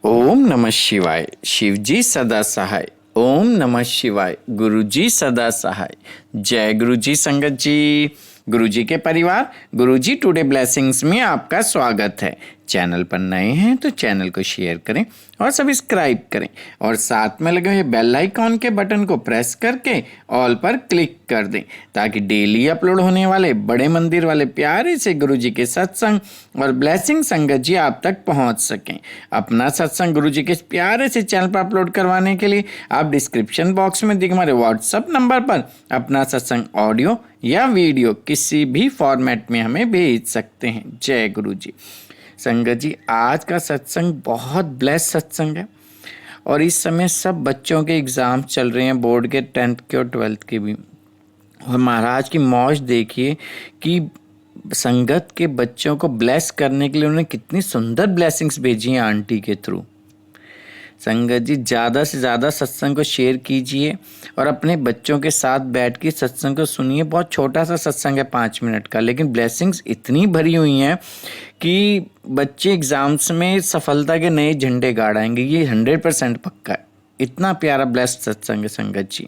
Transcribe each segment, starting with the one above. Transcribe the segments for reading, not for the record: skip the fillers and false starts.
ओम नमः शिवाय। शिवजी सदा सहाय। ओम नमः शिवाय। गुरुजी सदा सहाय। जय गुरुजी संगत जी। गुरुजी के परिवार, गुरुजी टुडे ब्लेसिंग्स में आपका स्वागत है। चैनल पर नए हैं तो चैनल को शेयर करें और सब्सक्राइब करें और साथ में लगे हुए बेल आइकॉन के बटन को प्रेस करके ऑल पर क्लिक कर दें ताकि डेली अपलोड होने वाले बड़े मंदिर वाले प्यारे से गुरुजी के सत्संग और ब्लेसिंग संगत जी आप तक पहुंच सकें। अपना सत्संग गुरुजी के प्यारे से चैनल पर अपलोड करवाने के लिए आप डिस्क्रिप्शन बॉक्स में दिखे हमारे व्हाट्सएप नंबर पर अपना सत्संग ऑडियो या वीडियो किसी भी फॉर्मेट में हमें भेज सकते हैं। जय गुरुजी। संगत जी, आज का सत्संग बहुत ब्लेस सत्संग है और इस समय सब बच्चों के एग्ज़ाम चल रहे हैं, बोर्ड के 10th के और 12th के भी। और महाराज की मौज देखिए कि संगत के बच्चों को ब्लेस करने के लिए उन्होंने कितनी सुंदर ब्लेसिंग्स भेजी हैं आंटी के थ्रू। संगत जी, ज़्यादा से ज़्यादा सत्संग को शेयर कीजिए और अपने बच्चों के साथ बैठ के सत्संग को सुनिए। बहुत छोटा सा सत्संग है, 5 मिनट का, लेकिन ब्लेसिंग्स इतनी भरी हुई हैं कि बच्चे एग्ज़ाम्स में सफलता के नए झंडे गाड़ आएंगे। ये 100% पक्का है। इतना प्यारा ब्लेस्ड सत्संग है संगत जी।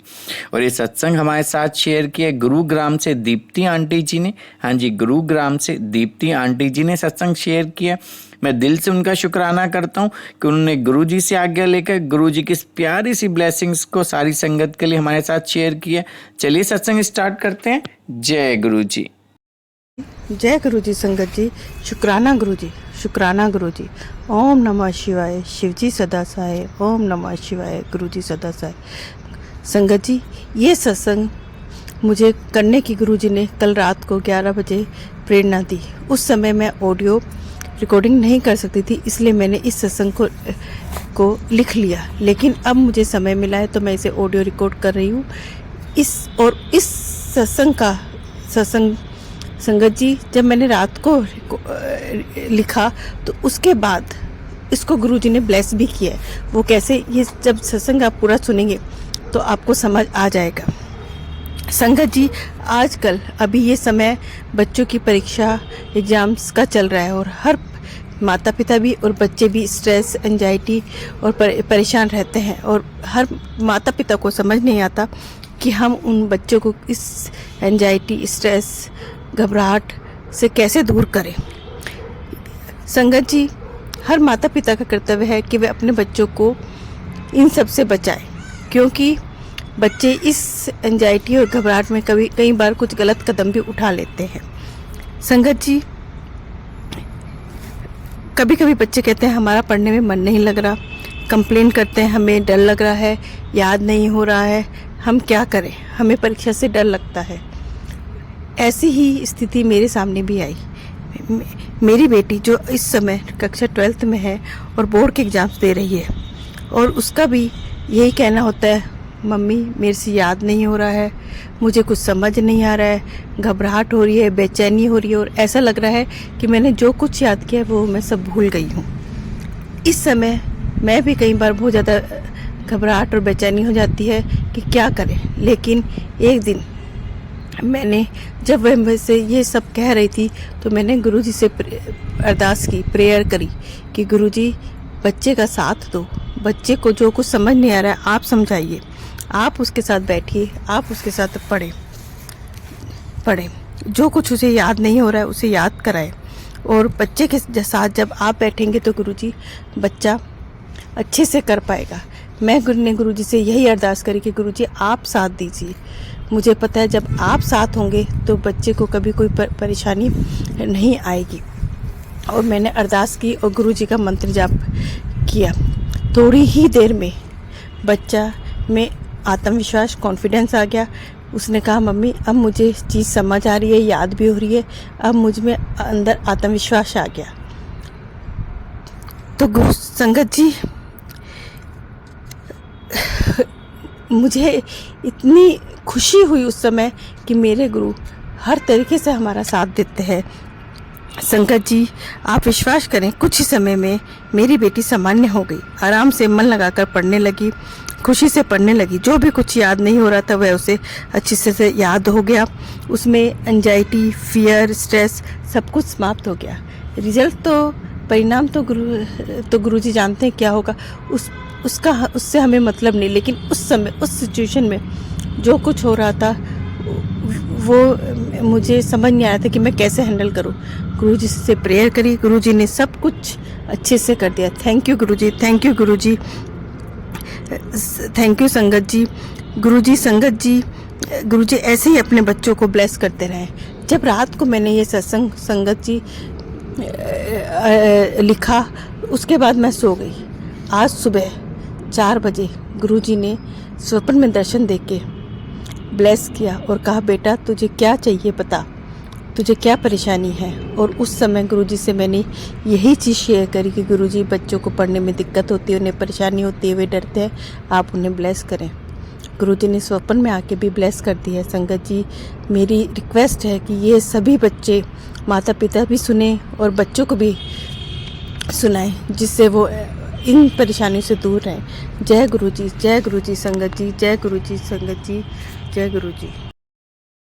और ये सत्संग हमारे साथ शेयर किया गुरुग्राम से दीप्ति आंटी जी ने। हाँ जी, गुरुग्राम से दीप्ति आंटी जी ने सत्संग शेयर किया। मैं दिल से उनका शुक्राना करता हूँ कि उन्होंने गुरुजी से आज्ञा लेकर गुरुजी की प्यारी सी ब्लेसिंग्स को सारी संगत के लिए हमारे साथ शेयर किया। चलिए सत्संग स्टार्ट करते हैं। जय गुरुजी। जय गुरुजी संगत जी। शुक्राना गुरुजी, शुक्राना गुरुजी। ओम नमः शिवाय। शिवजी सदा सहाय। ओम नमः शिवाय। गुरुजी सदा सहाय। संगत जी, ये सत्संग मुझे करने की गुरुजी ने कल रात को 11 बजे प्रेरणा दी। उस समय मैं ऑडियो रिकॉर्डिंग नहीं कर सकती थी, इसलिए मैंने इस सत्संग को लिख लिया। लेकिन अब मुझे समय मिला है तो मैं इसे ऑडियो रिकॉर्ड कर रही हूँ। इस सत्संग संगत जी, जब मैंने रात को लिखा तो उसके बाद इसको गुरुजी ने ब्लेस भी किया है। वो कैसे, ये जब सत्संग आप पूरा सुनेंगे तो आपको समझ आ जाएगा। संगत जी, आजकल अभी ये समय बच्चों की परीक्षा एग्ज़ाम्स का चल रहा है और हर माता पिता भी और बच्चे भी स्ट्रेस, एंजाइटी और परेशान रहते हैं। और हर माता पिता को समझ नहीं आता कि हम उन बच्चों को इस एंजाइटी, स्ट्रेस, घबराहट से कैसे दूर करें। संगत जी, हर माता पिता का कर्तव्य है कि वे अपने बच्चों को इन सब से बचाएं, क्योंकि बच्चे इस एंजाइटी और घबराहट में कई बार कुछ गलत कदम भी उठा लेते हैं। संगत जी, कभी कभी बच्चे कहते हैं हमारा पढ़ने में मन नहीं लग रहा, कंप्लेन करते हैं हमें डर लग रहा है, याद नहीं हो रहा है, हम क्या करें, हमें परीक्षा से डर लगता है। ऐसी ही स्थिति मेरे सामने भी आई। मेरी बेटी जो इस समय कक्षा 12th में है और बोर्ड के एग्ज़ाम्स दे रही है, और उसका भी यही कहना होता है, मम्मी मेरे से याद नहीं हो रहा है, मुझे कुछ समझ नहीं आ रहा है, घबराहट हो रही है, बेचैनी हो रही है और ऐसा लग रहा है कि मैंने जो कुछ याद किया वो मैं सब भूल गई हूँ। इस समय मैं भी कई बार बहुत ज़्यादा घबराहट और बेचैनी हो जाती है कि क्या करें। लेकिन एक दिन मैंने, जब वह मुझसे ये सब कह रही थी, तो मैंने गुरुजी से अरदास की, प्रेयर करी कि गुरुजी बच्चे का साथ दो, बच्चे को जो कुछ समझ नहीं आ रहा है आप समझाइए, आप उसके साथ बैठिए, आप उसके साथ पढ़ें, जो कुछ उसे याद नहीं हो रहा है उसे याद कराएं। और बच्चे के साथ जब आप बैठेंगे तो गुरुजी बच्चा अच्छे से कर पाएगा। मैं गुरुजी से यही अरदास करी कि गुरुजी आप साथ दीजिए। मुझे पता है जब आप साथ होंगे तो बच्चे को कभी कोई परेशानी नहीं आएगी। और मैंने अरदास की और गुरुजी का मंत्र जाप किया। थोड़ी ही देर में बच्चा में आत्मविश्वास, कॉन्फिडेंस आ गया। उसने कहा मम्मी अब मुझे चीज़ समझ आ रही है, याद भी हो रही है, अब मुझ में अंदर आत्मविश्वास आ गया। तो गुरु संगत जी, मुझे इतनी खुशी हुई उस समय कि मेरे गुरु हर तरीके से हमारा साथ देते हैं। संगत जी, आप विश्वास करें, कुछ ही समय में मेरी बेटी सामान्य हो गई, आराम से मन लगाकर पढ़ने लगी, खुशी से पढ़ने लगी। जो भी कुछ याद नहीं हो रहा था वह उसे अच्छे से याद हो गया। उसमें एंजाइटी, फियर, स्ट्रेस सब कुछ समाप्त हो गया। रिजल्ट तो परिणाम तो गुरुजी जानते हैं क्या होगा, उससे हमें मतलब नहीं, लेकिन उस समय उस सिचुएशन में जो कुछ हो रहा था वो मुझे समझ नहीं आया था कि मैं कैसे हैंडल करूं। गुरुजी से प्रेयर करी, गुरुजी ने सब कुछ अच्छे से कर दिया। Thank you Guruji, thank you Guruji, thank you संगत जी। गुरुजी, संगत जी, गुरुजी ऐसे ही अपने बच्चों को ब्लेस करते रहें। जब रात को मैंने ये सत्संग संगत जी लिखा, उसके बाद मैं सो गई। आज सुबह 4 बजे गुरुजी ने स्वप्न में दर्शन देके ब्लेस किया और कहा, बेटा तुझे क्या चाहिए बता, तुझे क्या परेशानी है। और उस समय गुरुजी से मैंने यही चीज़ शेयर करी कि गुरुजी, बच्चों को पढ़ने में दिक्कत होती है, उन्हें परेशानी होती है, वे डरते हैं, आप उन्हें ब्लेस करें। गुरुजी ने स्वप्न में आके भी ब्लेस कर दिया है। संगत जी, मेरी रिक्वेस्ट है कि ये सभी बच्चे, माता पिता भी सुने और बच्चों को भी सुनाएं, जिससे वो इन परेशानियों से दूर रहें। जय गुरुजी, जय गुरुजी संगत जी, जय गुरुजी संगत जी, जय गुरुजी।